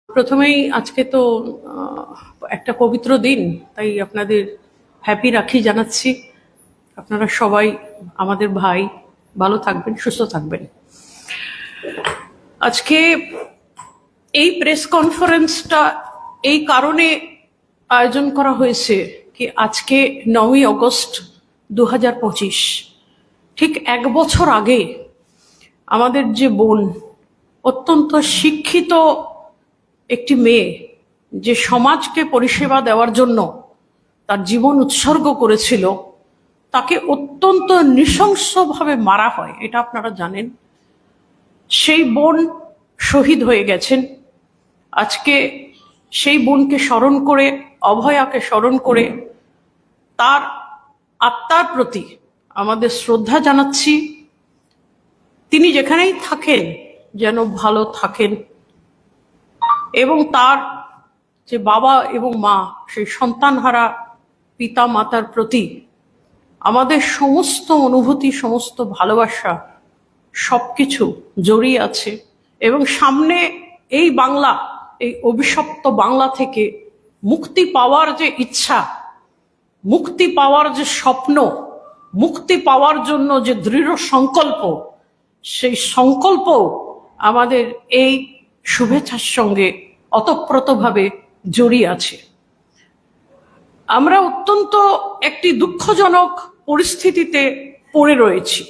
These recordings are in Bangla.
প্রথমেই আজকে তো একটা পবিত্র দিন, তাই আপনাদের হ্যাপি রাখি জানাচ্ছি। আপনারা সবাই আমাদের ভাই, ভালো থাকবেন, সুস্থ থাকবেন। আজকে এই প্রেস কনফারেন্সটা এই কারণে আয়োজন করা হয়েছে কি আজকে 9ই আগস্ট 2025, ঠিক 1 বছর আগে আমাদের যে বোন, অত্যন্ত শিক্ষিত একটি মেয়ে, যে সমাজকে পরিষেবা দেওয়ার জন্য তার জীবন উৎসর্গ করেছিল, তাকে অত্যন্ত নৃশংসভাবে মারা হয়, এটা আপনারা জানেন। সেই বোন শহীদ হয়ে গেছেন। আজকে সেই বোনকে স্মরণ করে, অভয়াকে স্মরণ করে তার আত্মার প্রতি আমাদের শ্রদ্ধা জানাচ্ছি। তিনি যেখানেই থাকেন যেন ভালো থাকেন, এবং তার যে বাবা এবং মা, সেই সন্তানহারা পিতা মাতার প্রতি আমাদের সমস্ত অনুভূতি, সমস্ত ভালোবাসা, সবকিছু জড়িয়ে আছে। এবং সামনে এই বাংলা, এই অভিশপ্ত বাংলা থেকে মুক্তি পাওয়ার যে ইচ্ছা, মুক্তি পাওয়ার যে স্বপ্ন, মুক্তি পাওয়ার জন্য যে দৃঢ় সংকল্প, সেই সংকল্প আমাদের এই শুভেচ্ছার সঙ্গে অতপ্রতভাবে জড়িয়ে আছে। আমরা অত্যন্ত একটি দুঃখজনক পরিস্থিতিতে পড়ে রয়েছি।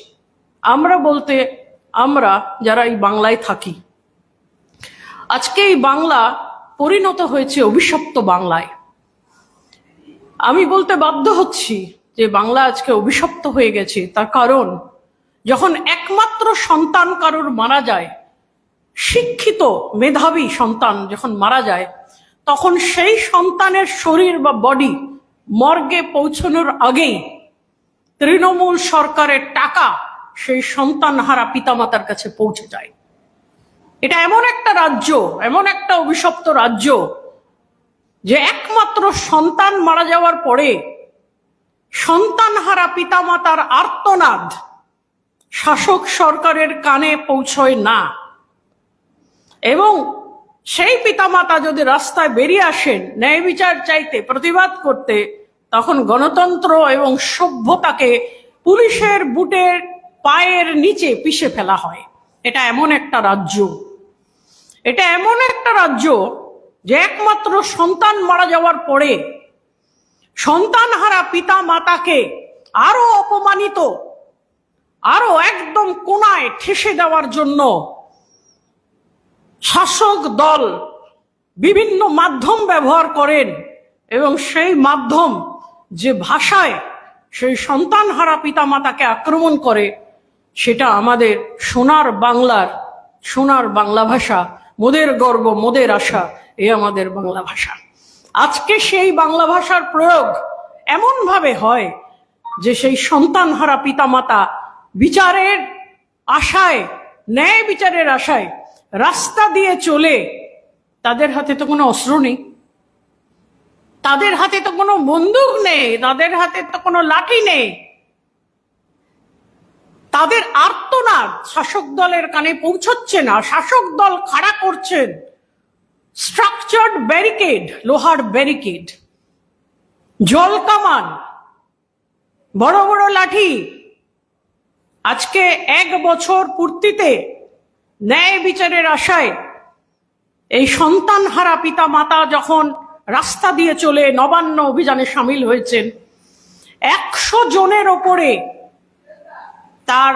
আমরা বলতে আমরা যারা এই বাংলায় থাকি, আজকে এই বাংলা পরিণত হয়েছে অভিশপ্ত বাংলায়। আমি বলতে বাধ্য হচ্ছি যে বাংলা আজকে অভিশপ্ত হয়ে গেছে, তার কারণ যখন একমাত্র সন্তান কারোর মারা যায়, শিক্ষিত মেধাবী সন্তান যখন মারা যায়, তখন সেই সন্তানের শরীর বা বডি মর্গে পৌঁছানোর আগেই তৃণমূল সরকারের টাকা সেই সন্তানহারা পিতামাতার কাছে পৌঁছে যায়। এটা এমন একটা রাজ্য, এমন একটা অভিশপ্ত রাজ্য, যে একমাত্র সন্তান মারা যাওয়ার পরে সন্তানহারা পিতামাতার আর্তনাদ শাসক সরকারের কানে পৌঁছয় না। এবং সেই পিতামাতা যদি রাস্তায় বেরিয়ে আসেন ন্যায় বিচার চাইতে, প্রতিবাদ করতে, তখন গণতন্ত্র এবং সভ্যতাকে পুলিশের বুটের পায়ের নিচে পিষে ফেলা হয়। এটা এমন একটা রাজ্য, এটা এমন একটা রাজ্য যে একমাত্র সন্তান মারা যাওয়ার পরে সন্তানহারা পিতা মাতাকে আরো অপমানিত, আরো একদম কোণায় ঠেসে দেওয়ার জন্য শাসক দল বিভিন্ন মাধ্যম ব্যবহার করেন। এবং সেই মাধ্যম যে ভাষায় সেই সন্তানহারা পিতামাতাকে আক্রমণ করে, সেটা আমাদের সোনার বাংলার, সোনার বাংলা ভাষা, মোদের গর্ব মোদের আশা, এ আমাদের বাংলা ভাষা। আজকে সেই বাংলা ভাষার প্রয়োগ এমনভাবে হয় যে সেই সন্তানহারা পিতামাতা বিচারের আশায়, ন্যায় বিচারের আশায় রাস্তা দিয়ে চলে, তাদের হাতে তো কোনো অস্ত্র নেই, তাদের হাতে তো কোনো বন্দুক নেই, তাদের হাতে তো কোনো লাঠি নেই, তাদের আর্তনাদ শাসক দলের কানে পৌঁছচ্ছে না। শাসক দল খাড়া করছেন স্ট্রাকচার্ড ব্যারিকেড, লোহার ব্যারিকেড, জল কামান, বড় বড় লাঠি। আজকে 1 বছর পূর্তিতে ন্যায় বিচারের আশায় এই সন্তানহারা পিতা মাতা যখন রাস্তা দিয়ে চলে নবান্ন অভিযানে সামিল হয়েছেন, 100 জনের ওপরে তার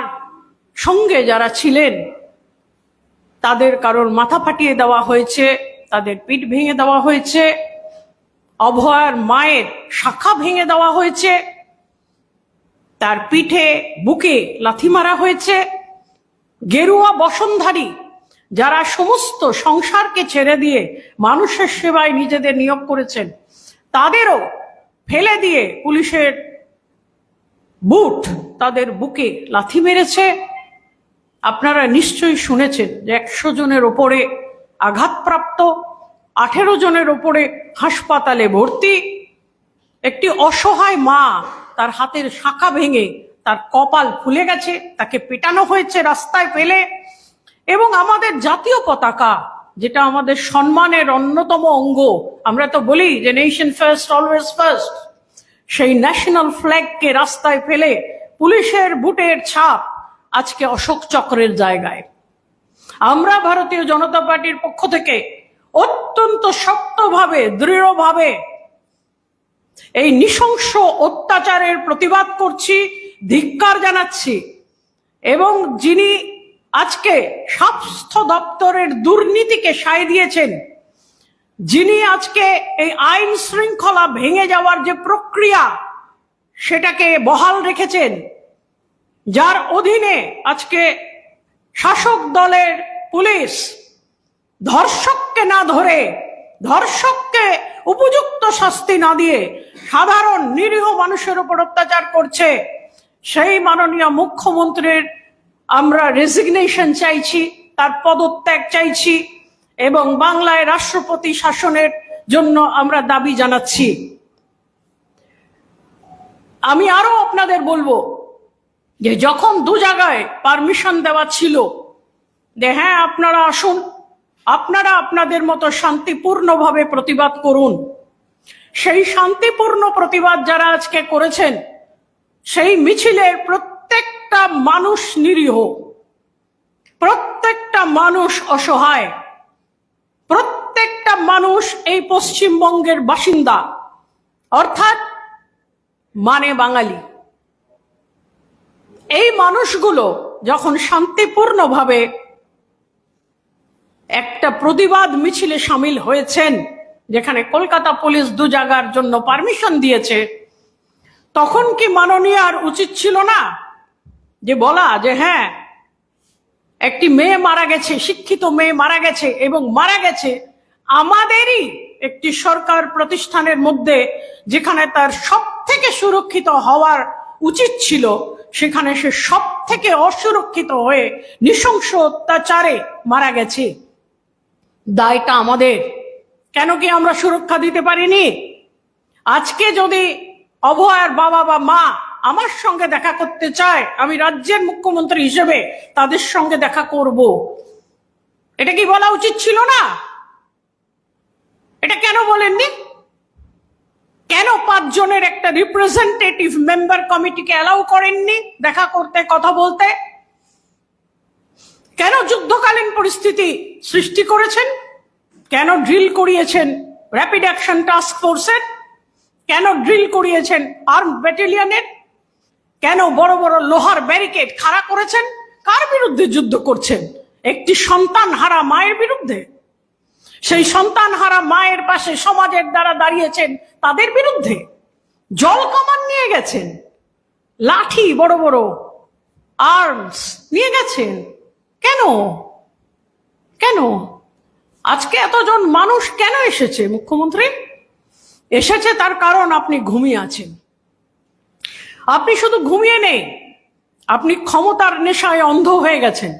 সঙ্গে যারা ছিলেন তাদের কারোর মাথা ফাটিয়ে দেওয়া হয়েছে, তাদের পিঠ ভেঙে দেওয়া হয়েছে, অভয়ার মায়ের শাখা ভেঙে দেওয়া হয়েছে, তার পিঠে বুকে লাথি মারা হয়েছে। গেরুয়া বসনধারী যারা সমস্ত সংসারকে ছেড়ে দিয়ে মানুষের সেবায় নিজেদের নিয়োগ করেছেন, তাদেরও ফেলে দিয়ে পুলিশের বুট তাদের বুকে লাথি মেরেছে। আপনারা নিশ্চয়ই শুনেছেন যে 100 জনের ওপরে আঘাতপ্রাপ্ত, 18 জনের ওপরে হাসপাতালে ভর্তি। একটি অসহায় মা, তার হাতের শাখা ভেঙে তার কপাল ফুলে গেছে, তাকে পেটানো হয়েছে রাস্তায় ফেলে। এবং আমাদের জাতীয় পতাকা যেটা আমাদের সম্মানের অন্যতম অঙ্গ, আমরা তো বলি যে নেশন ফার্স্ট অলওয়েজ ফার্স্ট, সেই ন্যাশনাল ফ্ল্যাগকে রাস্তায় ফেলে পুলিশের বুটের ছাপ আজকে অশোক চক্রের জায়গায়। আমরা ভারতীয় জনতা পার্টির পক্ষ থেকে অত্যন্ত শক্তভাবে, দৃঢ়ভাবে এই নৃশংস অত্যাচারের প্রতিবাদ করছি, ধিক্কার জানাচ্ছি। এবং যিনি আজকে স্বাস্থ্য দপ্তরের দুর্নীতিকে সায় দিয়েছেন, যিনি আজকে এই আইন শৃঙ্খলা ভেঙে যাওয়ার যে প্রক্রিয়া সেটাকে বহাল রেখেছেন, যার অধীনে আজকে শাসক দলের পুলিশ ধর্ষককে না ধরে, ধর্ষককে উপযুক্ত শাস্তি না দিয়ে সাধারণ নিরীহ মানুষের উপর অত্যাচার করছে, সেই মাননীয় মুখ্যমন্ত্রীর আমরা রেজিগনেশন চাইছি, তার পদত্যাগ চাইছি এবং বাংলায় রাষ্ট্রপতি শাসনের জন্য আমরা দাবি জানাচ্ছি। আমি আরো আপনাদের বলবো যে যখন দু জায়গায় পারমিশন দেওয়া ছিল যে হ্যাঁ আপনারা আসুন, আপনারা আপনাদের মতো শান্তিপূর্ণভাবে প্রতিবাদ করুন, সেই শান্তিপূর্ণ প্রতিবাদ যারা আজকে করেছেন, সেই মিছিলের প্রত্যেকটা মানুষ নিরীহ, প্রত্যেকটা মানুষ অসহায়, প্রত্যেকটা মানুষ এই পশ্চিমবঙ্গের বাসিন্দা, অর্থাৎ মানে বাঙালি। এই মানুষগুলো যখন শান্তিপূর্ণভাবে একটা প্রতিবাদ মিছিলে সামিল হয়েছেন, যেখানে কলকাতা পুলিশ দু জায়গার জন্য পারমিশন দিয়েছে, তখন কি মাননীয় আর উচিত ছিল না যে বলা যে হ্যাঁ একটি মেয়ে মারা গেছে, শিক্ষিত মেয়ে মারা গেছে, এবং মারা গেছে আমাদেরই একটি সরকার প্রতিষ্ঠানের মধ্যে, যেখানে তার সব থেকে সুরক্ষিত হওয়ার উচিত ছিল, সেখানে সে সব থেকে অসুরক্ষিত হয়ে নৃশংস অত্যাচারে মারা গেছে। দায়টা আমাদের। কেন কি আমরা সুরক্ষা দিতে পারিনি? আজকে যদি অভয়ার বাবা বা মা আমার সঙ্গে দেখা করতে চায়, আমি রাজ্যের মুখ্যমন্ত্রী হিসেবে তাদের সঙ্গে দেখা করব। এটা কি বলা উচিত ছিল না? এটা কেন বলেননি? কেন 5 জনের একটা রিপ্রেজেন্টেটিভ মেম্বার কমিটিকে অ্যালাউ করেননি দেখা করতে, কথা বলতে? কেন যুদ্ধকালীন পরিস্থিতি সৃষ্টি করেছেন? কেন ড্রিল করিয়েছেন র্যাপিড অ্যাকশন টাস্ক ফোর্সের? কেন ড্রিল করিয়েছেন আর্ম ব্যাটালিয়নের? কেন বড় বড় লোহার ব্যারিকেড খাড়া করেছেন? কার বিরুদ্ধে যুদ্ধ করছেন? একটি সন্তান হারা মায়ের বিরুদ্ধে। সেই সন্তান হারা মায়ের পাশে সমাজের দ্বারা দাঁড়িয়েছেন তাদের বিরুদ্ধে। জল কামান নিয়ে গেছেন, লাঠি, বড় বড় আর্মস নিয়ে গেছেন। কেন? কেন আজকে এতজন মানুষ কেন এসেছে? মুখ্যমন্ত্রী এসেছে তার কারণ আপনি ঘুমিয়ে আছেন। আপনি শুধু ঘুমিয়ে নেই, আপনি ক্ষমতার নেশায় অন্ধ হয়ে গেছেন।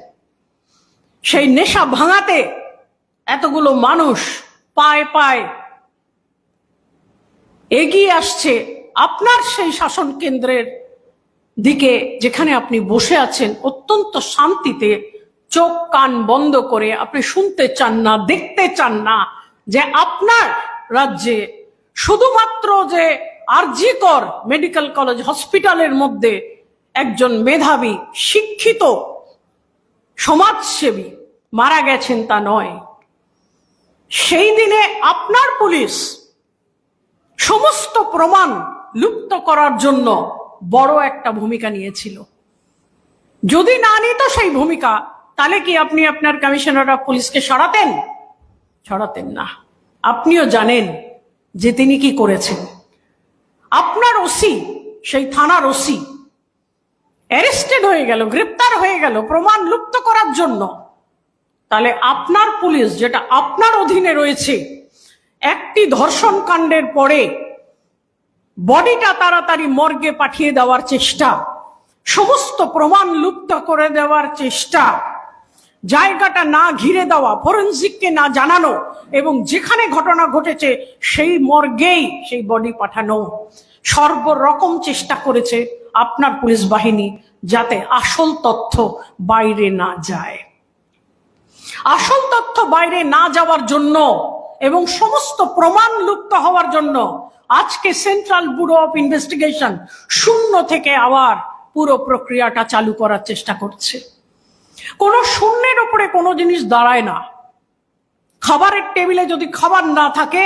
সেই নেশা ভাঙাতে এতগুলো মানুষ পায়ে পায়ে এগিয়ে আসছে আপনার সেই শাসন কেন্দ্রের দিকে, যেখানে আপনি বসে আছেন অত্যন্ত শান্তিতে, চোখ কান বন্ধ করে। আপনি শুনতে চান না, দেখতে চান না যে আপনার রাজ্যে শুধুমাত্র যে আরজিকর মেডিকেল কলেজ হসপিটালের মধ্যে একজন মেধাবী, শিক্ষিত, সমাজসেবী মারা গেছেন তা নয়। সেই দিনে আপনার পুলিশ সমস্ত প্রমাণ লুপ্ত করার জন্য বড় একটা ভূমিকা নিয়েছিল। যদি না নিত সেই ভূমিকা, তাহলে কি আপনি আপনার কমিশনার অফ পুলিশকে সরাতেন? সরাতেন না। আপনিও জানেন যে তিনি কি করেছেন। আপনার ওসি, সেই থানার ওসি অ্যারেস্টেড হয়ে গেল, গ্রেপ্তার হয়ে গেল প্রমাণ লুপ্ত করার জন্য। তাহলে আপনার পুলিশ, যেটা আপনার অধীনে রয়েছে, একটি ধর্ষণ কাণ্ডের পরে বডিটা তাড়াতাড়ি মর্গে পাঠিয়ে দেওয়ার চেষ্টা, সমস্ত প্রমাণ লুপ্ত করে দেওয়ার চেষ্টা, জায়গাটা না ঘিরে দেওয়া, ফরেনসিককে না জানানো, এবং যেখানে ঘটনা ঘটেছে সেই মর্গেই সেই বডি পাঠানো, সর্বরকম চেষ্টা করেছে আপনার পুলিশ বাহিনী যাতে আসল তথ্য বাইরে না যায়। আসল তথ্য বাইরে না যাওয়ার জন্য এবং সমস্ত প্রমাণ লুপ্ত হওয়ার জন্য আজকে সেন্ট্রাল ব্যুরো অফ ইনভেস্টিগেশন শূন্য থেকে আবার পুরো প্রক্রিয়াটা চালু করার চেষ্টা করছে। কোনো শূন্যের উপরে কোনো জিনিস দাঁড়ায় না। খাবারের টেবিলে যদি খাবার না থাকে,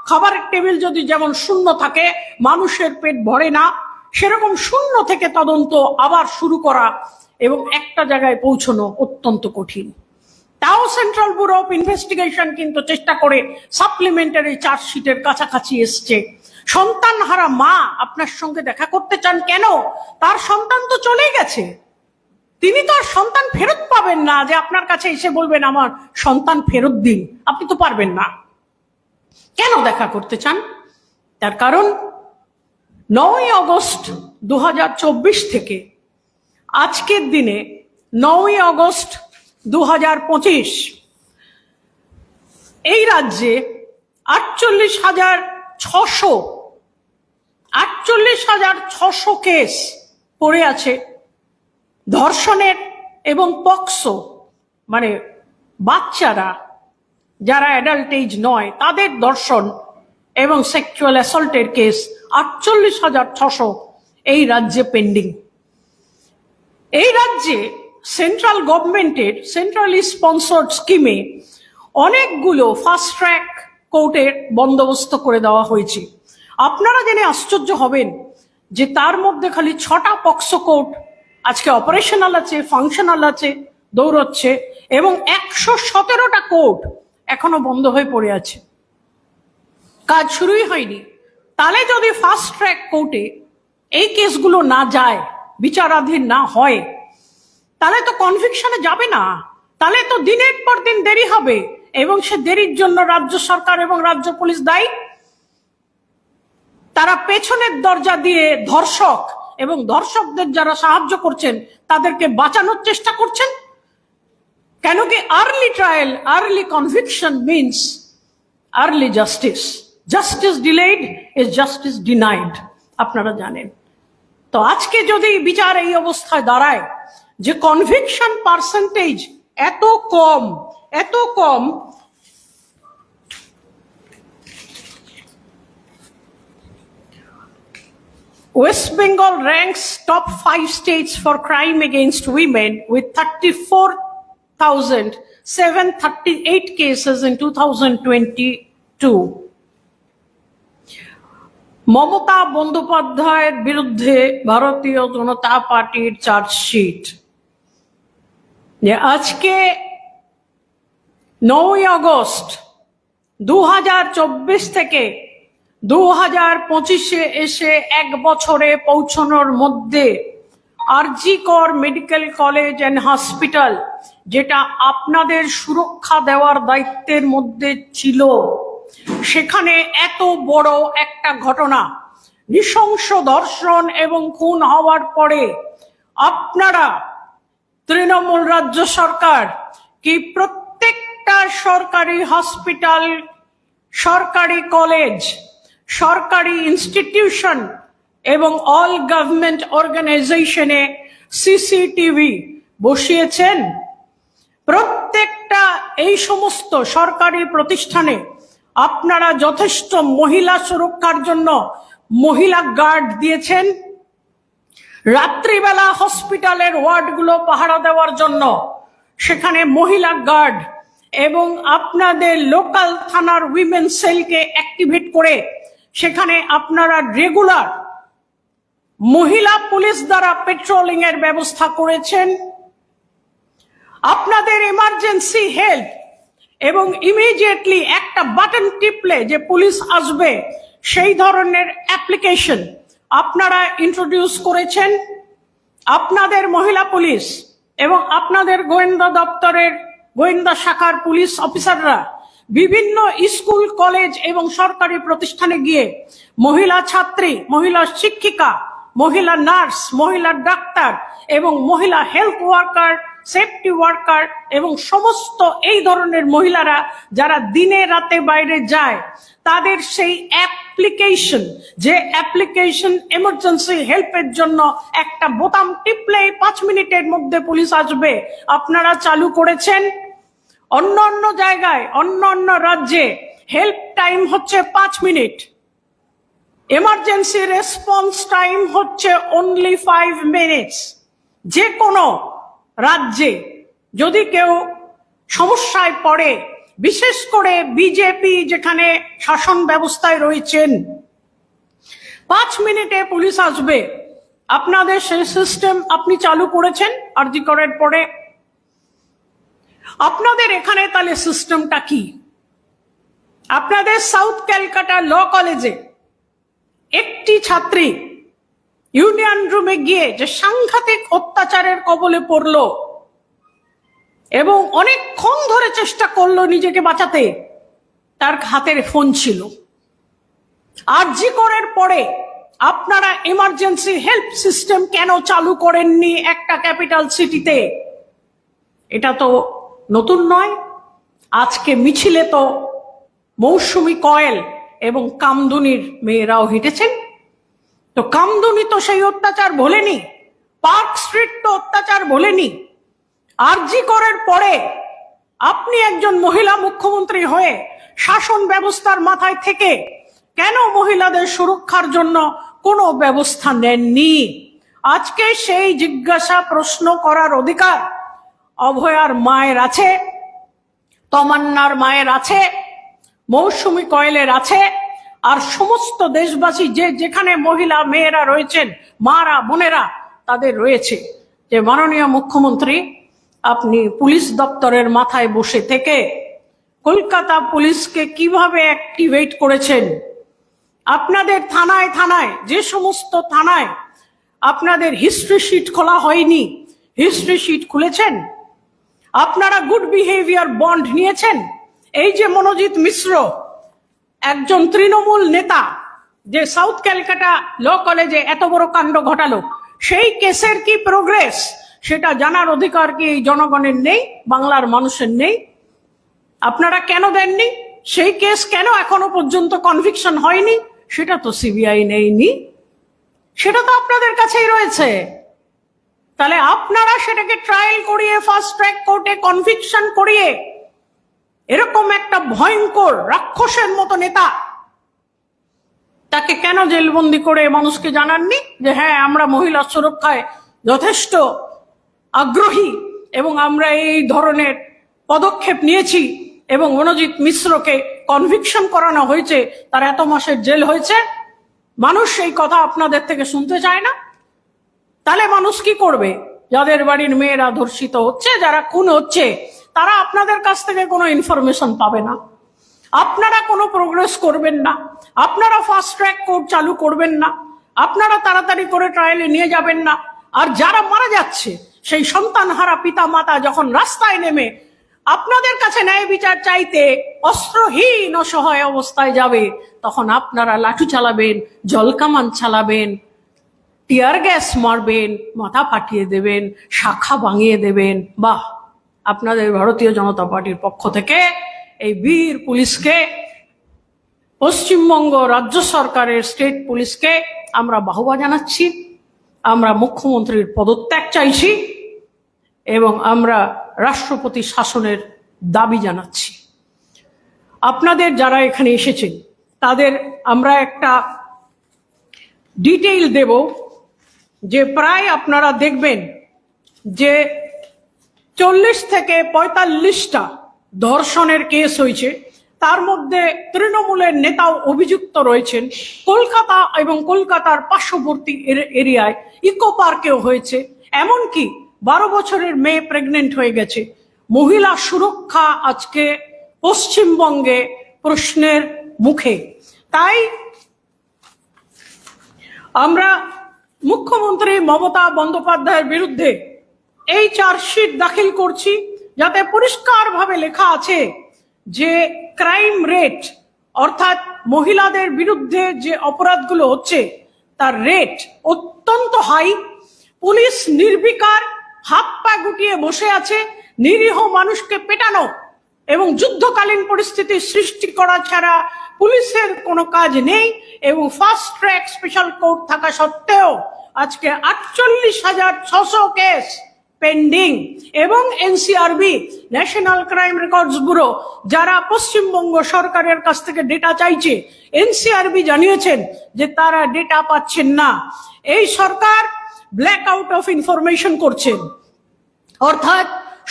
খাবারের টেবিল যদি যেমন শূন্য থাকে, মানুষের পেট ভরে না, সেরকম শূন্য থেকে তদন্ত আবার শুরু করা এবং একটা জায়গায় পৌঁছানো অত্যন্ত কঠিন। তাও সেন্ট্রাল ব্যুরো অফ ইনভেস্টিগেশন কিন্তু চেষ্টা করে সাপ্লিমেন্টারি চার্জশিটের কাছাকাছি এসছে। সন্তানহারা মা আপনার সঙ্গে দেখা করতে চান কেন? তার সন্তান তো চলে গেছে, তিনি তো আর সন্তান ফেরত পাবেন না যে আপনার কাছে এসে বলবেন আমার সন্তান ফেরত দিন, আপনি তো পারবেন না। কেন দেখা করতে চান? তার কারণ 9ই আগস্ট 2024 থেকে আজকের দিনে 9ই আগস্ট 2025 এই রাজ্যে 48,600 কেস পড়ে আছে ধর্ষণের এবং পক্সো, মানে বাচ্চারা যারা অ্যাডাল্ট এজ নয় তাদের ধর্ষণ এবং সেক্সুয়াল অ্যাসল্টের কেস 48,600 এই রাজ্যে পেন্ডিং। এই রাজ্যে সেন্ট্রাল গভর্নমেন্টের সেন্ট্রালি স্পন্সর্ড স্কিমে অনেকগুলো ফাস্ট ট্র্যাক কোর্টের বন্দোবস্ত করে দেওয়া হয়েছে। আপনারা জেনে আশ্চর্য হবেন যে তার মধ্যে খালি 6টা পক্সো কোর্ট আজকে অপারেশনাল আছে, ফাংশনাল আছে, দৌড়চ্ছে, এবং 117টা কোর্ট এখনো বন্ধ হয়ে পড়ে আছে, কাজ শুরুই হয়নি। তাহলে যদি ফাস্ট ট্র্যাক কোর্টে এই কেসগুলো না যায়, বিচারাধীন না হয়, তাহলে তো কনভিকশনে যাবে না, তাহলে তো দিনের পর দিন দেরি হবে, এবং সে দেরির জন্য রাজ্য সরকার এবং রাজ্য পুলিশ দায়ী। তারা পেছনের দরজা দিয়ে ধর্ষক এবং ধর্ষকদের যারা সাহায্য করছেন তাদেরকে বাঁচানোর চেষ্টা করছেন। কেন কি early trial, early conviction means early justice. Justice delayed is justice denied, আপনারা জানেন। তো আজকে যদি বিচার এই অবস্থায় দাঁড়ায় যে কনভিকশন পার্সেন্টেজ এত কম, এত কম, West Bengal ranks top 5 states for crime against women with 34,738 cases in 2022. Mamata বন্দ্যোপাধ্যায়ের বিরুদ্ধে ভারতীয় জনতা পার্টির চার্জশিট, যে আজকে 9ই আগস্ট 2024 থেকে 2025 এসে 1 বছরে পৌঁছানোর মধ্যে আরজি কর মেডিকেল কলেজ অ্যান্ড হসপিটাল, যেটা আপনাদের সুরক্ষা দেওয়ার দায়িত্বের মধ্যে ছিল, সেখানে এত বড় একটা ঘটনা, নৃশংস ধর্ষণ এবং খুন হওয়ার পরে আপনারা তৃণমূল রাজ্য সরকার কি প্রত্যেকটা সরকারি হসপিটাল, সরকারি কলেজ, সরকারি ইনস্টিটিউশন এবং অল গভর্নমেন্ট অর্গানাইজেশনে সিসিটিভি বসিয়েছেন? প্রত্যেকটা এই সমস্ত সরকারি প্রতিষ্ঠানে আপনারা যথেষ্ট মহিলা সুরক্ষার জন্য মহিলা গার্ড দিয়েছেন? রাত্রিবেলা হসপিটালের ওয়ার্ডগুলো পাহারা দেওয়ার জন্য সেখানে মহিলা গার্ড এবং আপনাদের লোকাল থানার উইমেন সেলকে অ্যাক্টিভেট করে সেখানে আপনারা রেগুলার মহিলা পুলিশ দ্বারা পেট্রোলিং এর ব্যবস্থা করেছেন। আপনাদের ইমার্জেন্সি হেল্প এবং ইমিডিয়েটলি একটা বাটন টিপলে যে পুলিশ আসবে সেই ধরনের অ্যাপ্লিকেশন আপনারা ইন্ট্রোডিউস করেছেন। আপনাদের মহিলা পুলিশ এবং আপনাদের গোয়েন্দা দপ্তরের গোয়েন্দা শাখার পুলিশ অফিসাররা বিভিন্ন স্কুল, কলেজ এবং সরকারি প্রতিষ্ঠানে গিয়ে মহিলা ছাত্রী, মহিলা শিক্ষিকা, মহিলা নার্স, মহিলা ডাক্তার এবং মহিলা হেলথ ওয়ার্কার, সেফটি ওয়ার্কার এবং সমস্ত এই ধরনের মহিলারা যারা দিনে রাতে বাইরে যায় তাদের সেই অ্যাপ্লিকেশন, যে অ্যাপ্লিকেশন এমার্জেন্সি হেল্পের জন্য একটা বোতাম টিপলেই 5 মিনিটের মধ্যে পুলিশ আসবে, আপনারা চালু করেছেন। অন্য অন্য জায়গায়, অন্য অন্য রাজ্যে হেল্প টাইম হচ্ছে 5 মিনিট, এমার্জেন্সি রেসপন্স টাইম হচ্ছে অনলি 5 মিনিটস। যে কোনো রাজ্যে যদি কেউ সমস্যায় পড়ে, বিশেষ করে বিজেপি যেখানে শাসন ব্যবস্থায় রয়েছেন, 5 মিনিটে পুলিশ আসবে। আপনাদের সেই সিস্টেম আপনি চালু করেছেন আরজি করার পরে। আপনাদের এখানে তাহলে সিস্টেমটা কি? আপনাদের সাউথ ক্যালকাটা ল কলেজে একটি ছাত্রী ইউনিয়ন রুমে গিয়ে যে সাংঘাতিক অত্যাচারের কবলে পড়ল এবং অনেকক্ষণ ধরে চেষ্টা করলো নিজেকে বাঁচাতে, তার হাতের ফোন ছিল। আরজি করার পরে আপনারা ইমার্জেন্সি হেল্প সিস্টেম কেন চালু করেননি একটা ক্যাপিটাল সিটিতে? এটা তো নতুন নয়। আজকে মিছিলে তো মৌসুমী কয়েল এবং কামদুনির মেয়েরাও হেঁটেছেন। তো কামদুনি তো সেই অত্যাচার ভোলেনি, পার্ক স্ট্রিট তো অত্যাচার ভোলেনি। আরজি করার পরে আপনি একজন মহিলা মুখ্যমন্ত্রী হয়ে শাসন ব্যবস্থার মাথায় থেকে কেন মহিলাদের সুরক্ষার জন্য কোনো ব্যবস্থা নেননি? আজকে সেই জিজ্ঞাসা প্রশ্ন করার অধিকার অভয়ার মায়ের আছে, তমান্নার মায়ের আছে, মৌসুমী কয়েলের আছে, আর সমস্ত দেশবাসী যে যেখানে মহিলা মেয়েরা রয়েছেন, মারা বোনেরা, তাদের রয়েছে। যে মাননীয় মুখ্যমন্ত্রী, আপনি পুলিশ দপ্তরের মাথায় বসে থেকে কলকাতা পুলিশকে কিভাবে অ্যাক্টিভেট করেছেন? আপনাদের থানায় থানায়, যে সমস্ত থানায় আপনাদের হিস্ট্রি শিট খোলা হয়নি, হিস্ট্রি শিট খুলেছেন। আপনারা গুড বিহেভিয়ার বন্ড নিয়েছেন। এই যে মনোজিৎ মিশ্র, একজন তৃণমূল নেতা, যে সাউথ ক্যালকাটা ল কলেজে এত বড় কাণ্ড ঘটালো, সেই কেসের কি প্রোগ্রেস সেটা জানার অধিকার কি এই জনগণের নেই, বাংলার মানুষের নেই? আপনারা কেন দেননি? সেই কেস কেন এখনো পর্যন্ত কনভিকশন হয়নি? সেটা তো সিবিআই নেয়নি, সেটা তো আপনাদের কাছেই রয়েছে। তাহলে আপনারা সেটাকে ট্রায়াল করিয়ে ফাস্ট ট্র্যাক কোর্টে কনভিকশন করিয়ে এরকম একটা ভয়ঙ্কর রাক্ষসের মতো নেতা, তাকে কেন জেলবন্দি করে মানুষকে জানাননি যে হ্যাঁ, আমরা মহিলা সুরক্ষায় যথেষ্ট আগ্রহী এবং আমরা এই ধরনের পদক্ষেপ নিয়েছি এবং মনোজিৎ মিশ্রকে কনভিকশন করানো হয়েছে, তার এত মাসের জেল হয়েছে? মানুষ এই কথা আপনাদের থেকে শুনতে চায় না। তাহলে মানুষ কি করবে? যাদের বাড়ির মেয়েরা ধর্ষিত হচ্ছে, যারা খুন হচ্ছে, তারা আপনাদের কাছ থেকে কোনো ইনফরমেশন পাবে না। আপনারা কোনো প্রোগ্রেস করবেন না, আপনারা ফাস্ট ট্র্যাক কোর্ট চালু করবেন না, আপনারা তাড়াতাড়ি করে ট্রায়ালে নিয়ে যাবেন না। আর যারা মারা যাচ্ছে, সেই সন্তানহারা পিতা মাতা যখন রাস্তায় নেমে আপনাদের কাছে ন্যায় বিচার চাইতে অস্ত্রহীন অসহায় অবস্থায় যাবে, তখন আপনারা লাঠি চালাবেন, জলকামান চালাবেন, টিয়ার গ্যাস মারবেন, মাথা ফাটিয়ে দেবেন, শাখা ভাঙিয়ে দেবেন। বাহ! আপনাদের ভারতীয় জনতা পার্টির পক্ষ থেকে এই বীর পুলিশকে, পশ্চিমবঙ্গ রাজ্য সরকারের স্টেট পুলিশকে আমরা বাহবা জানাচ্ছি। আমরা মুখ্যমন্ত্রীর পদত্যাগ চাইছি এবং আমরা রাষ্ট্রপতি শাসনের দাবি জানাচ্ছি। আপনাদের যারা এখানে এসেছেন তাদের আমরা একটা ডিটেইল দেব, যে প্রায় আপনারা দেখবেন যে 40 থেকে 45টা ধর্ষণের কেস হয়েছে। তার মধ্যে তৃণমূলের নেতাও অভিযুক্ত রয়েছেন। কলকাতা এবং কলকাতার পার্শ্ববর্তী এরিয়ায় ইকো পার্কেও হয়েছে। এমনকি 12 বছরের মেয়ে প্রেগনেন্ট হয়ে গেছে। মহিলা সুরক্ষা আজকে পশ্চিমবঙ্গে প্রশ্নের মুখে। তাই আমরা মুখ্যমন্ত্রী মমতা বন্দ্যোপাধ্যায়ের বিরুদ্ধে এই চার্জশিট দাখিল করছি, যাতে পরিষ্কারভাবে লেখা আছে যে ক্রাইম রেট, অর্থাৎ মহিলাদের বিরুদ্ধে যে অপরাধগুলো হচ্ছে তার রেট অত্যন্ত হাই। পুলিশ নির্বিকার, হাত পা গুটিয়ে বসে আছে। নিরীহ মানুষকে পেটানো এবং যুদ্ধকালীন পরিস্থিতি সৃষ্টি করা ছাড়া পুলিশের কোনো কাজ নেই। এবং ফাস্ট ট্র্যাক স্পেশাল কোর্ট থাকা সত্ত্বেও আজকে 48,600 কেস পেন্ডিং। এবং NCRB, national crime records bureau, যারা পশ্চিমবঙ্গ সরকারের কাছ থেকে ডেটা চাইছে, এনসিআরবি জানিয়েছেন যে তারা ডেটা পাচ্ছেন না। এই সরকার ব্ল্যাক আউট অফ ইনফরমেশন করছেন, অর্থাৎ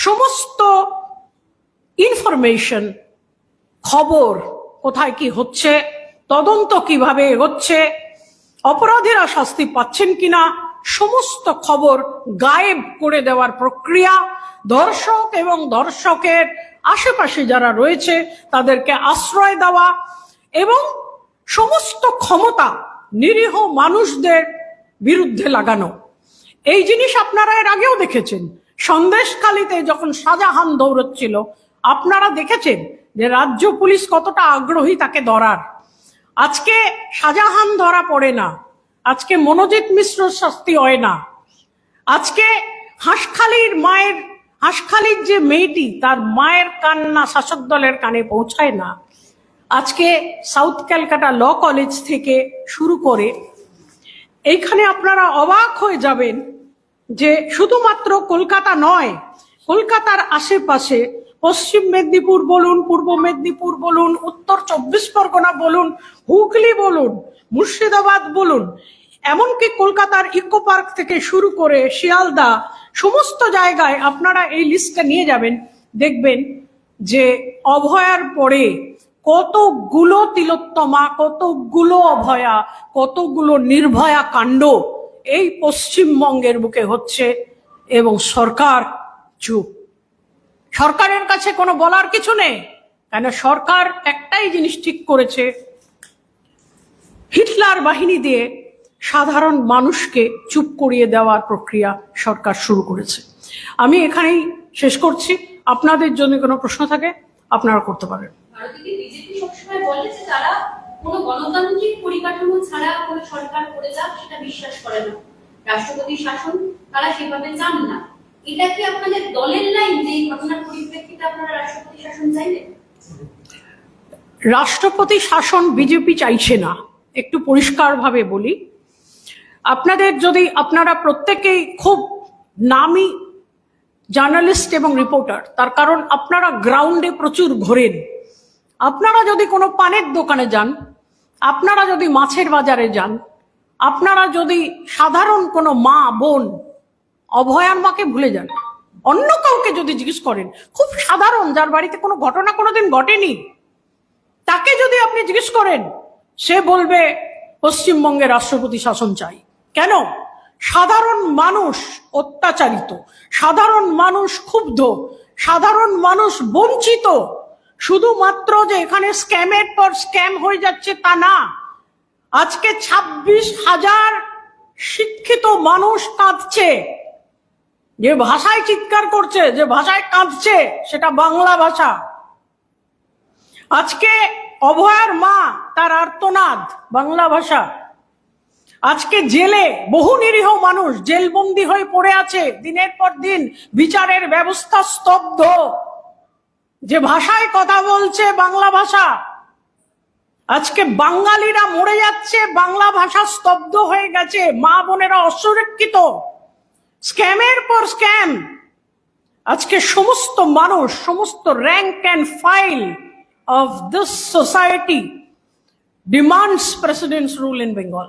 সমস্ত ইনফরমেশন, খবর, কোথায় কি হচ্ছে, তদন্ত কিভাবে এগোচ্ছে, অপরাধীরা শাস্তি পাচ্ছেন কিনা, সমস্ত খবর গায়েব করে দেওয়ার প্রক্রিয়া, ধর্ষক এবং ধর্ষকের আশেপাশে যারা রয়েছে তাদেরকে আশ্রয় দেওয়া এবং সমস্ত ক্ষমতা নিরীহ মানুষদের বিরুদ্ধে লাগানো। এই জিনিস আপনারা এর আগেও দেখেছেন। সন্দেশখালীতে যখন শাহজাহান দৌড়চ্ছিল, আপনারা দেখেছেন যে রাজ্য পুলিশ কতটা আগ্রহী তাকে ধরার। আজকে শাহজাহান ধরা পড়ে না, আজকে মনোজিৎ মিশ্র শাস্তি হয় না, আজকে হাঁসখালির যে মেয়েটি, তার মায়ের কান্না শাসক দলের কানে পৌঁছায় না। আজকে সাউথ ক্যালকাটা ল কলেজ থেকে শুরু করে এইখানে আপনারা অবাক হয়ে যাবেন যে শুধুমাত্র কলকাতা নয়, কলকাতার আশেপাশে পশ্চিম মেদিনীপুর বলুন, পূর্ব মেদিনীপুর বলুন, উত্তর 24 পরগনা বলুন, হুগলি বলুন, মুর্শিদাবাদ বলুন, এমনকি কলকাতার ইকো পার্ক থেকে শুরু করে শিয়ালদা, সমস্ত জায়গায় আপনারা এই লিস্টটা নিয়ে যাবেন, দেখবেন যে অভয়ার পরে কতগুলো তিলোত্তমা, কতগুলো অভয়া, কতগুলো নির্ভয়া কাণ্ড এই পশ্চিমবঙ্গের বুকে হচ্ছে এবং সরকার চুপ। সরকারের কাছে কোনো বলার কিছু নেই, কেন সরকার একটাই জিনিস ঠিক করেছে, হিটলার বাহিনী দিয়ে সাধারণ মানুষকে চুপ করিয়ে দেওয়ার প্রক্রিয়া সরকার শুরু করেছে। আমি এখানেই শেষ করছি। আপনাদের জন্য কোনো প্রশ্ন থাকে আপনারা করতে পারেন। বিজেপি সবসময় বলে যে তারা কোনো গণতান্ত্রিক পরিকাঠামো ছাড়া কোনো সরকার করে যাক সেটা বিশ্বাস করে না, রাষ্ট্রপতি শাসন তারা সেভাবে চান না। এটা কি আপনাদের দলের লাইন যে এই ঘটনার পরিপ্রেক্ষিতে আপনারা রাষ্ট্রপতি শাসন চাইলেন? রাষ্ট্রপতি শাসন বিজেপি চাইছে না, একটু পরিষ্কারভাবে বলি। আপনারা প্রত্যেকেই খুব নামী জার্নালিস্ট এবং রিপোর্টার, তার কারণ আপনারা গ্রাউন্ডে প্রচুর ঘোরেন। আপনারা যদি কোনো পানের দোকানে যান, আপনারা যদি মাছের বাজারে যান, আপনারা যদি সাধারণ কোনো মা বোন, অভয়ার মাকে ভুলে যান, অন্য কাউকে যদি জিজ্ঞেস করেন, খুব সাধারণ, যার বাড়িতে কোনো ঘটনা কোনোদিন ঘটেনি, তাকে যদি আপনি জিজ্ঞেস করেন, সে বলবে পশ্চিমবঙ্গে রাষ্ট্রপতি শাসন চাই। কেন? সাধারণ মানুষ অত্যাচারিত, সাধারণ মানুষ ক্ষুব্ধ, সাধারণ মানুষ বঞ্চিত। শুধুমাত্র যে এখানে স্ক্যামের পর স্ক্যাম হয়ে যাচ্ছে তা না, আজকে 26,000 শিক্ষিত মানুষ কাঁদছে, যে ভাষায় চিৎকার করছে, যে ভাষায় কাঁদছে, সেটা বাংলা ভাষা। আজকে অভয়ার মা, তার আর্তনাদ বাংলা ভাষা। আজকে জেলে বহু নিরীহ মানুষ জেলবন্দি হয়ে পড়ে আছে, দিনের পর দিন বিচারের ব্যবস্থা স্তব্ধ, যে ভাষায় কথা বলছে বাংলা ভাষা। আজকে বাঙালিরা মরে যাচ্ছে, বাংলা ভাষা স্তব্ধ হয়ে গেছে, মা বোনেরা অসুরক্ষিত, স্ক্যামের পর স্ক্যাম। আজকে সমস্ত মানুষ, সমস্ত rank and file of this society demands president's rule in Bengal.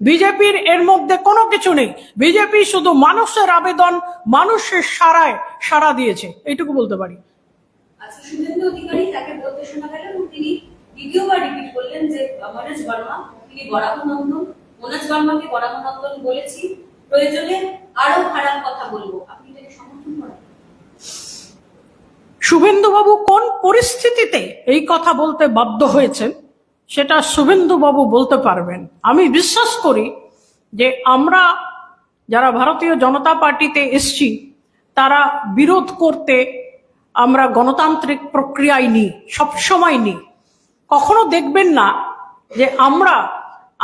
বিজেপির এর মধ্যে কোনো কিছু নেই। বিজেপি শুধু মানুষের আবেদন, মানুষের সাড়া দিয়েছে, এইটুকু বলতে পারি। আচ্ছা, শুভেন্দু অধিকারী তাকে বলতে শোনা গেল এবং তিনি দ্বিতীয়বার রিপিট করলেন যে মনোজ বার্মা, তিনি বরাহনন্দন, মনোজ বার্মাকে বরাহনন্দন বলেছি, প্রয়োজনে আরো খারাপ কথা বলবো। আপনি এটাকে সমর্থন করেন? শুভেন্দুবাবু কোন পরিস্থিতিতে এই কথা বলতে বাধ্য হয়েছেন সেটা শুভেন্দুবাবু বলতে পারবেন। আমি বিশ্বাস করি যে আমরা যারা ভারতীয় জনতা পার্টিতে এসছি, তারা বিরোধ করতে আমরা গণতান্ত্রিক প্রক্রিয়ায় নিই, সবসময় নিই। কখনো দেখবেন না যে আমরা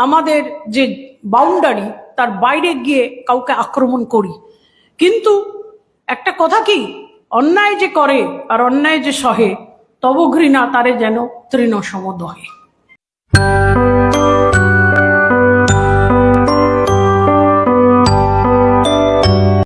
আমাদের যে বাউন্ডারি তার বাইরে গিয়ে কাউকে আক্রমণ করি। কিন্তু একটা কথা কি, অন্যায় যে করে আর অন্যায় যে সহে, তব ঘৃণা তারে যেন তৃণ সমদহে।